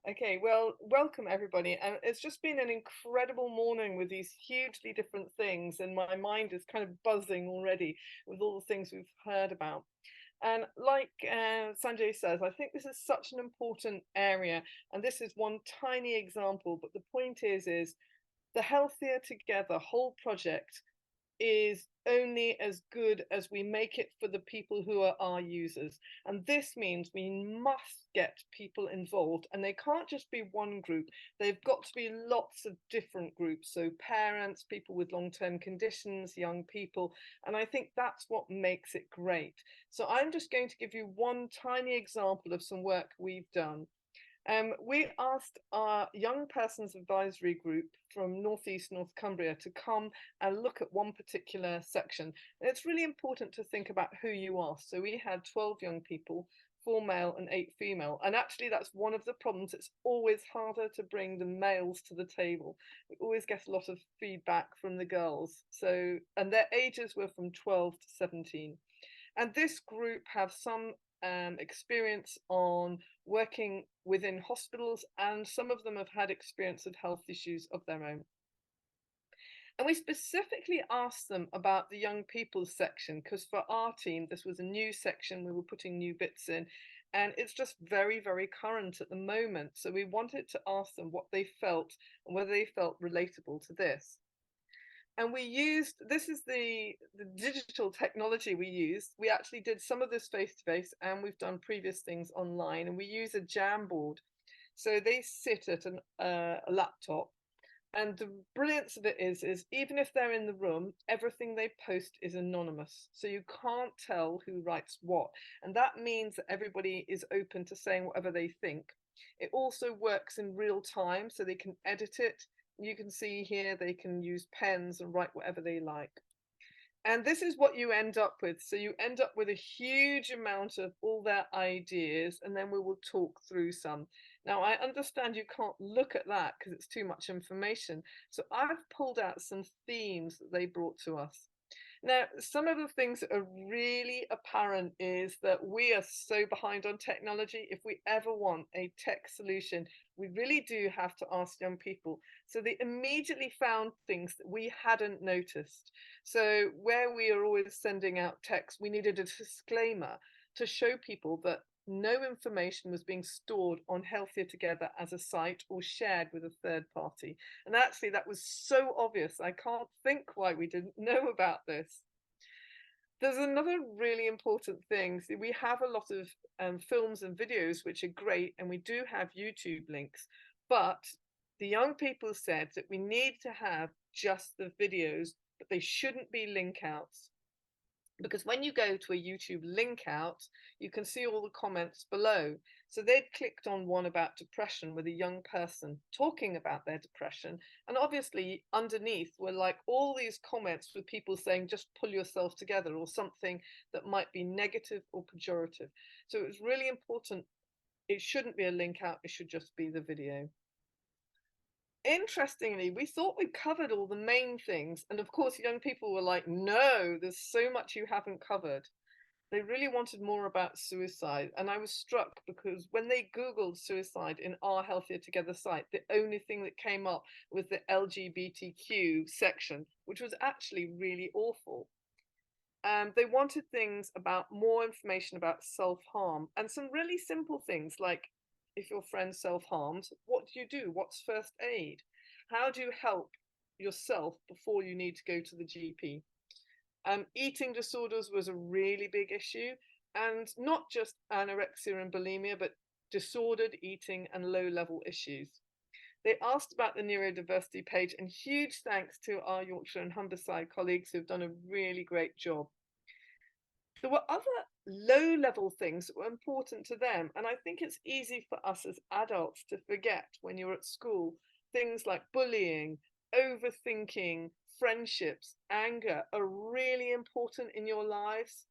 Okay, well, welcome everybody. And it's just been an incredible morning with these hugely different things, and my mind is kind of buzzing already with all the things we've heard about. And like Sanjay says, I think this is such an important area, and this is one tiny example. But the point is the Healthier Together whole project is only as good as we make it for the people who are our users. And this means we must get people involved, and they can't just be one group. They've got to be lots of different groups. So parents, people with long-term conditions, young people. And I think that's what makes it great. So I'm just going to give you one tiny example of some work we've done. We asked our young persons advisory group from Northeast North Cumbria to come and look at one particular section. And it's really important to think about who you ask. So we had 12 young people, 4 male and 8 female. And actually, that's one of the problems. It's always harder to bring the males to the table. We always get a lot of feedback from the girls. So, and their ages were from 12 to 17. And this group have some experience on working within hospitals, and some of them have had experience of health issues of their own. And we specifically asked them about the young people section because for our team, this was a new section. We were putting new bits in, and it's just very, very current at the moment. So we wanted to ask them what they felt and whether they felt relatable to this. And we used, this is the digital technology we used. We actually did some of this face to face, and we've done previous things online, and we use a Jamboard. So they sit at a laptop, and the brilliance of it is even if they're in the room, everything they post is anonymous. So you can't tell who writes what. And that means that everybody is open to saying whatever they think. It also works in real time, so they can edit it. You can see here they can use pens and write whatever they like. And this is what you end up with. So you end up with a huge amount of all their ideas, and then we will talk through some. Now, I understand you can't look at that because it's too much information. So I've pulled out some themes that they brought to us. Now, some of the things that are really apparent is that we are so behind on technology. If we ever want a tech solution, we really do have to ask young people. So they immediately found things that we hadn't noticed. So where we are always sending out text, we needed a disclaimer to show people that no information was being stored on Healthier Together as a site or shared with a third party. And actually, that was so obvious. I can't think why we didn't know about this. There's another really important thing. So we have a lot of films and videos, which are great, and we do have YouTube links. But the young people said that we need to have just the videos, but they shouldn't be link outs, because when you go to a YouTube link out, you can see all the comments below. So they'd clicked on one about depression with a young person talking about their depression. And obviously, underneath were like all these comments with people saying, just pull yourself together, or something that might be negative or pejorative. So it was really important. It shouldn't be a link out, it should just be the video. Interestingly, we thought we'd covered all the main things. And of course, young people were like, no, there's so much you haven't covered. They really wanted more about suicide. And I was struck because when they Googled suicide in our Healthier Together site, the only thing that came up was the LGBTQ section, which was actually really awful. They wanted things about more information about self-harm and some really simple things like if your friend self-harms, what do you do? What's first aid? How do you help yourself before you need to go to the GP? Eating disorders was a really big issue, and not just anorexia and bulimia, but disordered eating and low-level issues. They asked about the neurodiversity page, and huge thanks to our Yorkshire and Humberside colleagues who've done a really great job. There were other low level things that were important to them. And I think it's easy for us as adults to forget when you're at school. Things like bullying, overthinking, friendships, anger are really important in your lives.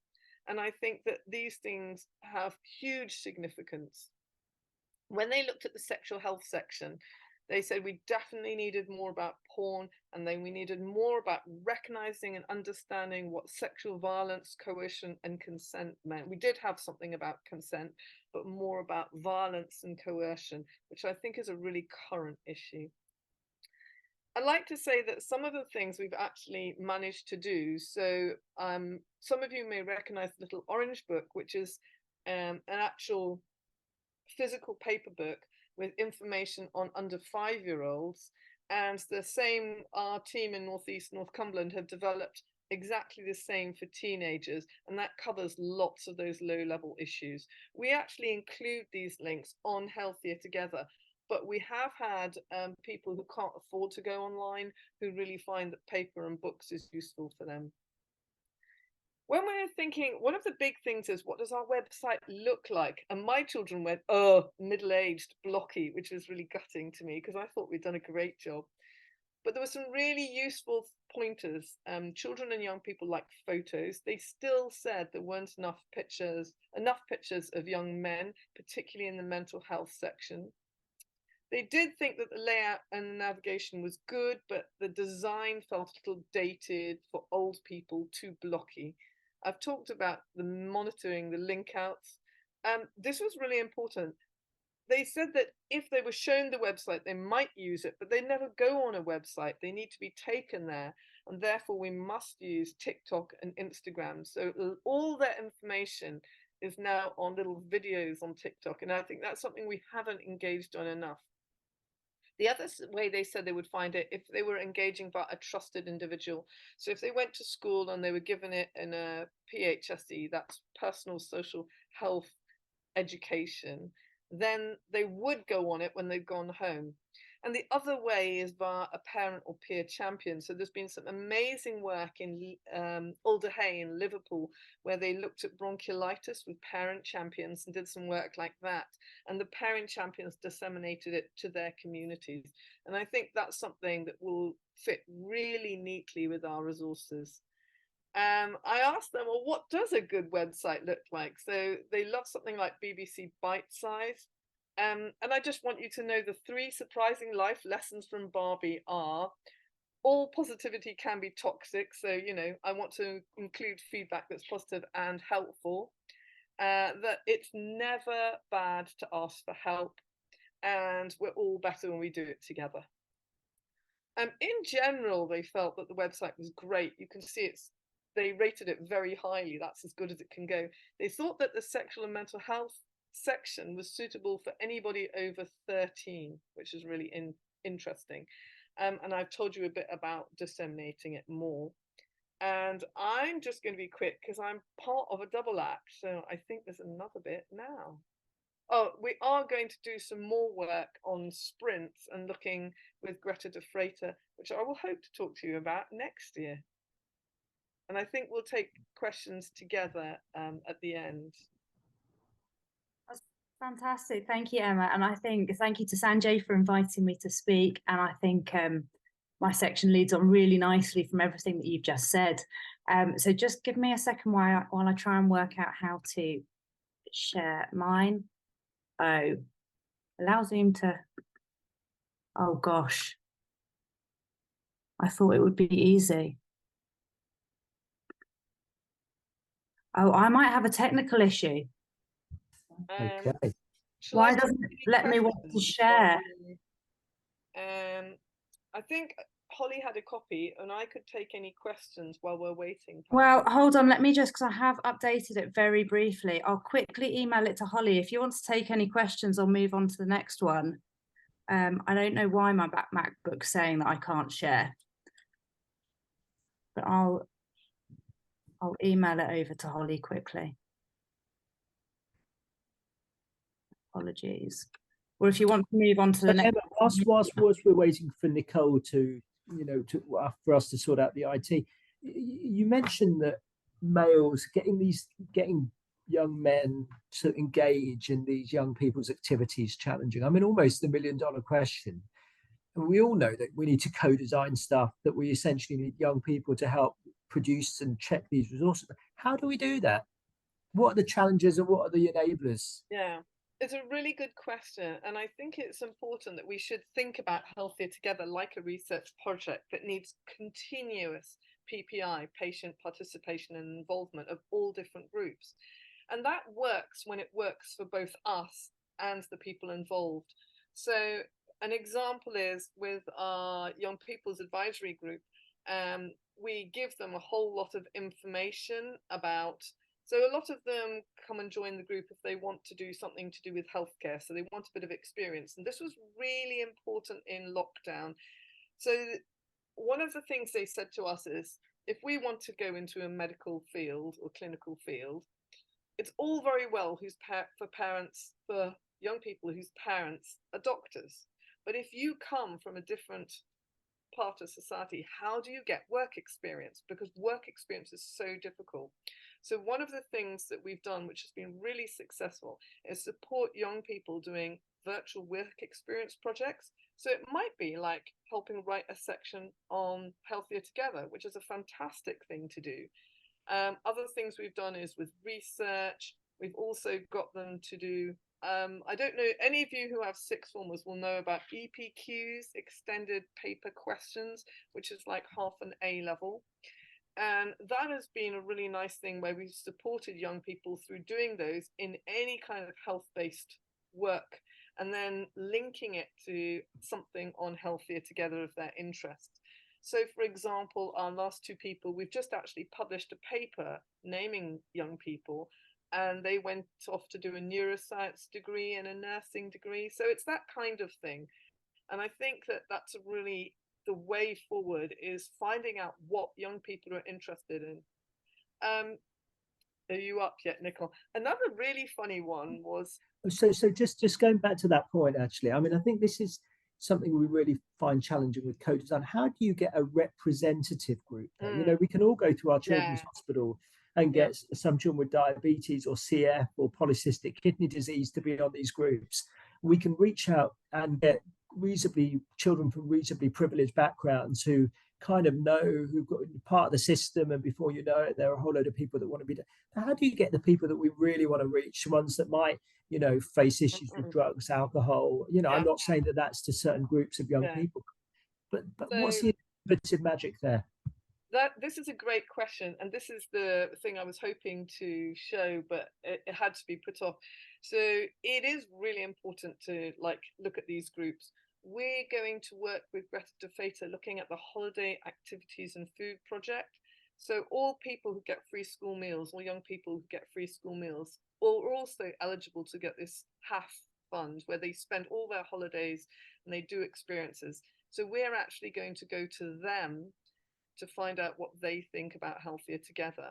And I think that these things have huge significance. When they looked at the sexual health section, They said we definitely needed more about porn, and then we needed more about recognizing and understanding what sexual violence, coercion, and consent meant. We did have something about consent, but more about violence and coercion, which I think is a really current issue. I'd like to say that some of the things we've actually managed to do. So some of you may recognize the Little Orange Book, which is an actual physical paper book with information on under 5-year-olds. And the same, our team in Northeast Northumberland have developed exactly the same for teenagers, and that covers lots of those low-level issues. We actually include these links on Healthier Together, but we have had people who can't afford to go online who really find that paper and books is useful for them. When we're thinking, one of the big things is, what does our website look like? And my children went, oh, middle-aged, blocky, which was really gutting to me because I thought we'd done a great job. But there were some really useful pointers. Children and young people like photos. They still said there weren't enough pictures of young men, particularly in the mental health section. They did think that the layout and the navigation was good, but the design felt a little dated for old people, too blocky. I've talked about the monitoring, the link outs. This was really important. They said that if they were shown the website, they might use it, but they never go on a website. They need to be taken there. And therefore, we must use TikTok and Instagram. So all that information is now on little videos on TikTok. And I think that's something we haven't engaged on enough. The other way they said they would find it, if they were engaging by a trusted individual. So if they went to school and they were given it in a PHSE, that's personal social health education, then they would go on it when they've gone home. And the other way is via a parent or peer champion. So there's been some amazing work in Alderhay in Liverpool, where they looked at bronchiolitis with parent champions and did some work like that. And the parent champions disseminated it to their communities. And I think that's something that will fit really neatly with our resources. I asked them, well, what does a good website look like? So they love something like BBC Bitesize. And I just want you to know the 3 surprising life lessons from Barbie are: all positivity can be toxic. So, I want to include feedback that's positive and helpful. That it's never bad to ask for help. And we're all better when we do it together. In general, they felt that the website was great. You can see they rated it very highly. That's as good as it can go. They thought that the sexual and mental health section was suitable for anybody over 13, which is really interesting. And I've told you a bit about disseminating it more. And I'm just going to be quick because I'm part of a double act. So I think there's another bit now. Oh, we are going to do some more work on sprints and looking with Greta de Freitas, which I will hope to talk to you about next year. And I think we'll take questions together at the end. That's fantastic. Thank you, Emma. And I think thank you to Sanjay for inviting me to speak. And I think my section leads on really nicely from everything that you've just said. So just give me a second while I try and work out how to share mine. Oh, allow Zoom to, oh gosh. I thought it would be easy. Oh, I might have a technical issue. Okay. Why doesn't it let me want to share? I think Holly had a copy and I could take any questions while we're waiting. Well, hold on, let me just, because I have updated it very briefly. I'll quickly email it to Holly. If you want to take any questions, I'll move on to the next one. I don't know why my MacBook's saying that I can't share, but I'll email it over to Holly quickly. Apologies. Or if you want to move on to the next. Whilst we're waiting for Nicole to, for us to sort out the IT, you mentioned that males getting young men to engage in these young people's activities challenging. I mean, almost the $1 million question. And we all know that we need to co-design stuff, that we essentially need young people to help produce and check these resources. How do we do that? What are the challenges and what are the enablers? Yeah, It's a really good question, and I think it's important that we should think about Healthier Together like a research project that needs continuous PPI, patient participation and involvement of all different groups. And that works when it works for both us and the people involved. So an example is with our Young People's Advisory Group, we give them a whole lot of information about. So a lot of them come and join the group if they want to do something to do with healthcare. So they want a bit of experience. And this was really important in lockdown. So one of the things they said to us is, if we want to go into a medical field or clinical field, it's all very well for young people whose parents are doctors. But if you come from a different part of society, how do you get work experience? Because work experience is so difficult. So one of the things that we've done, which has been really successful, is support young people doing virtual work experience projects. So it might be like helping write a section on Healthier Together, which is a fantastic thing to do. Other things we've done is with research. We've also got them to do, I don't know, any of you who have sixth formers will know about EPQs, extended paper questions, which is like half an A level. And that has been a really nice thing where we've supported young people through doing those in any kind of health-based work, and then linking it to something on Healthier Together of their interest. So, for example, our last two people, we've just actually published a paper naming young people, and they went off to do a neuroscience degree and a nursing degree. So it's that kind of thing. And I think that that's really the way forward, is finding out what young people are interested in. Are you up yet, Nicole? Another really funny one was, So just going back to that point, actually, I mean, I think this is something we really find challenging with co-design. How do you get a representative group then? You know, we can all go to our children's hospital and get some children with diabetes or CF or polycystic kidney disease to be on these groups. We can reach out and get children from reasonably privileged backgrounds who kind of know, who've got part of the system, and before you know it, there are a whole load of people that want to be. How do you get the people that we really want to reach, ones that might, you know, face issues with drugs, alcohol? You know, I'm not saying that that's to certain groups of young people, but so, what's the innovative magic there? This is a great question, and this is the thing I was hoping to show, but it had to be put off. So it is really important to look at these groups. We're going to work with Greta De Feta looking at the Holiday Activities and Food Project. So all people who get free school meals, or young people who get free school meals, are also eligible to get this HAF fund, where they spend all their holidays and they do experiences. So we're actually going to go to them to find out what they think about Healthier Together.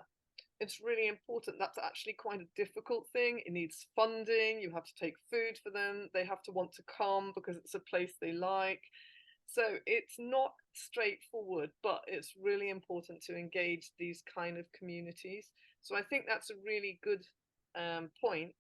It's really important. That's actually quite a difficult thing. It needs funding. You have to take food for them. They have to want to come because it's a place they like. So it's not straightforward, but it's really important to engage these kind of communities. So I think that's a really good point.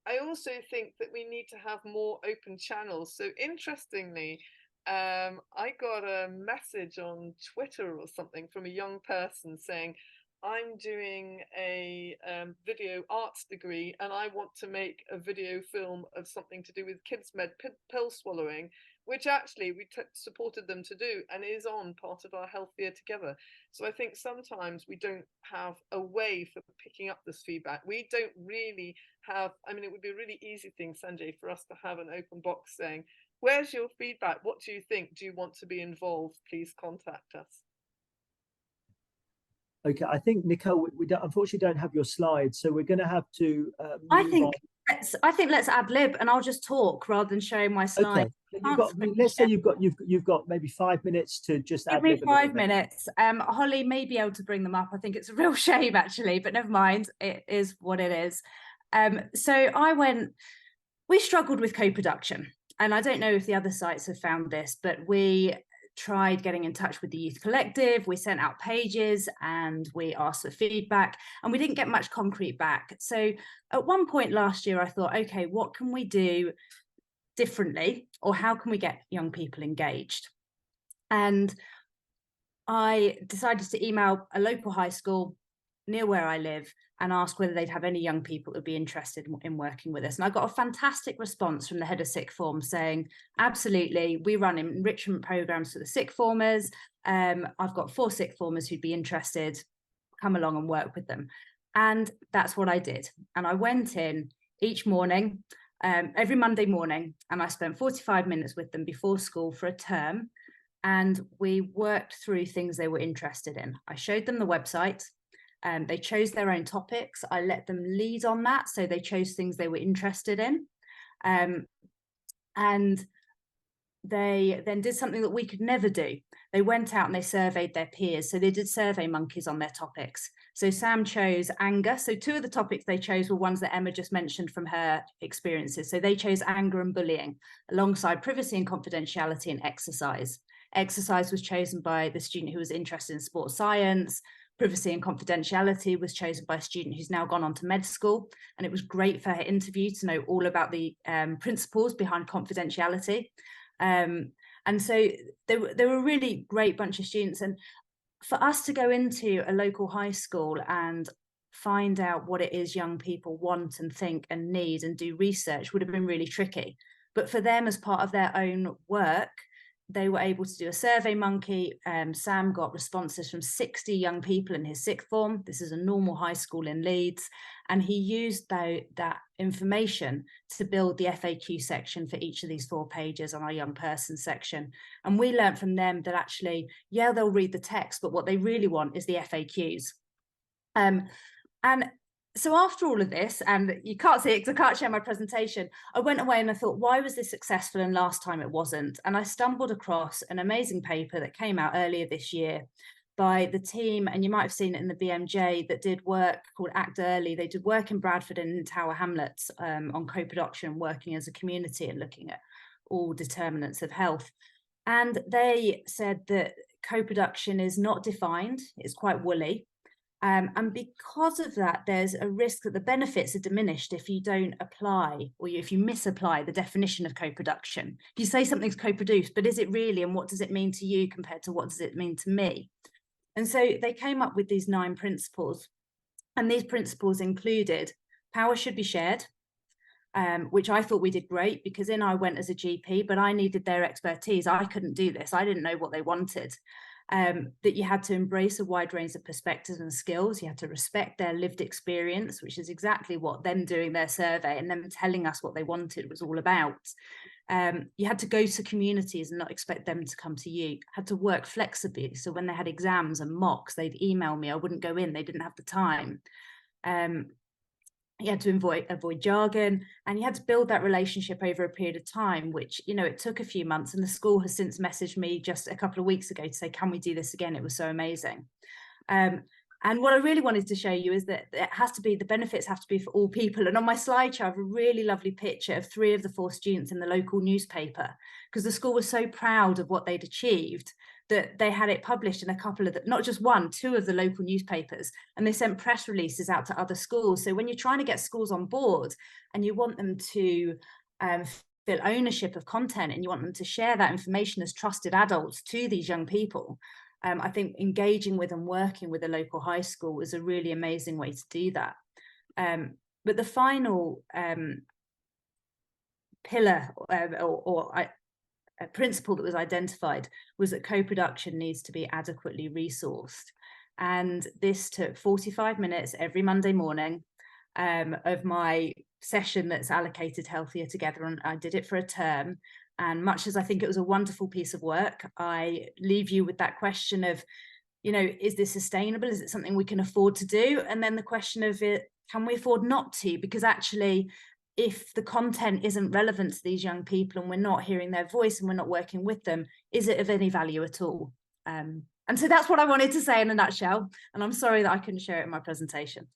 I also think that we need to have more open channels. So interestingly, I got a message on Twitter or something from a young person saying, I'm doing a video arts degree and I want to make a video film of something to do with kids med pill swallowing, which actually we supported them to do and is on part of our Healthier Together. So I think sometimes we don't have a way for picking up this feedback. We don't really have, I mean, it would be a really easy thing, Sanjay, for us to have an open box saying, where's your feedback? What do you think? Do you want to be involved? Please contact us. Okay, I think, Nicole, we unfortunately don't have your slides, so we're going to have to. I think let's ad lib, and I'll just talk rather than showing my slides. Okay, let's say you've got maybe 5 minutes to just give me 5 minutes. Holly may be able to bring them up. I think it's a real shame actually, but never mind. It is what it is. So we struggled with co-production, and I don't know if the other sites have found this, but we tried getting in touch with the Youth Collective. We sent out pages and we asked for feedback, and we didn't get much concrete back. So at one point last year, I thought, okay, what can we do differently, or how can we get young people engaged? And I decided to email a local high school near where I live and ask whether they'd have any young people who'd be interested in working with us. And I got a fantastic response from the head of sixth form saying, absolutely, we run enrichment programs for the sixth formers. I've got 4 sixth formers who'd be interested, come along and work with them. And that's what I did. And I went in each morning, every Monday morning, and I spent 45 minutes with them before school for a term. And we worked through things they were interested in. I showed them the website. They chose their own topics. I let them lead on that. So they chose things they were interested in. And they then did something that we could never do. They went out and they surveyed their peers. So they did survey monkeys on their topics. So Sam chose anger. So 2 of the topics they chose were ones that Emma just mentioned from her experiences. So they chose anger and bullying alongside privacy and confidentiality and exercise. Exercise was chosen by the student who was interested in sports science. Privacy and confidentiality was chosen by a student who's now gone on to med school. And it was great for her interview to know all about the principles behind confidentiality. And so they were a really great bunch of students. And for us to go into a local high school and find out what it is young people want and think and need and do research would have been really tricky. But for them, as part of their own work, they were able to do a survey monkey. Sam got responses from 60 young people in his sixth form. This is a normal high school in Leeds. And he used that information to build the FAQ section for each of these 4 pages on our young person section. And we learned from them that actually, yeah, they'll read the text, but what they really want is the FAQs. And so after all of this, and you can't see it because I can't share my presentation, I went away and I thought, why was this successful and last time it wasn't? And I stumbled across an amazing paper that came out earlier this year by the team, and you might have seen it in the BMJ, that did work called Act Early. They did work in Bradford and in Tower Hamlets on co-production, working as a community and looking at all determinants of health. And they said that co-production is not defined, it's quite woolly. And because of that, there's a risk that the benefits are diminished if you don't apply, or if you misapply the definition of co-production. If you say something's co-produced, but is it really, and what does it mean to you compared to what does it mean to me? And so they came up with these 9 principles. And these principles included power should be shared, which I thought we did great, because in I went as a GP, but I needed their expertise. I couldn't do this. I didn't know what they wanted. That you had to embrace a wide range of perspectives and skills. You had to respect their lived experience, which is exactly what them doing their survey and them telling us what they wanted was all about. You had to go to communities and not expect them to come to you. Had to work flexibly. So when they had exams and mocks, they'd email me. I wouldn't go in. They didn't have the time. You had to avoid jargon, and you had to build that relationship over a period of time, which, you know, it took a few months, and the school has since messaged me just a couple of weeks ago to say, can we do this again? It was so amazing. And what I really wanted to show you is that it has to be, the benefits have to be for all people. And on my slideshow, I have a really lovely picture of 3 of the 4 students in the local newspaper, because the school was so proud of what they'd achieved that they had it published in a couple of, not just 1, 2 of the local newspapers, and they sent press releases out to other schools. So when you're trying to get schools on board and you want them to feel ownership of content, and you want them to share that information as trusted adults to these young people, I think engaging with and working with a local high school was a really amazing way to do that. But the final pillar or a principle that was identified was that co-production needs to be adequately resourced. And this took 45 minutes every Monday morning of my session that's allocated Healthier Together, and I did it for a term. And much as I think it was a wonderful piece of work, I leave you with that question of, you know, is this sustainable? Is it something we can afford to do? And then the question of it, can we afford not to? Because actually, if the content isn't relevant to these young people and we're not hearing their voice and we're not working with them, is it of any value at all? And so that's what I wanted to say in a nutshell. And I'm sorry that I couldn't share it in my presentation.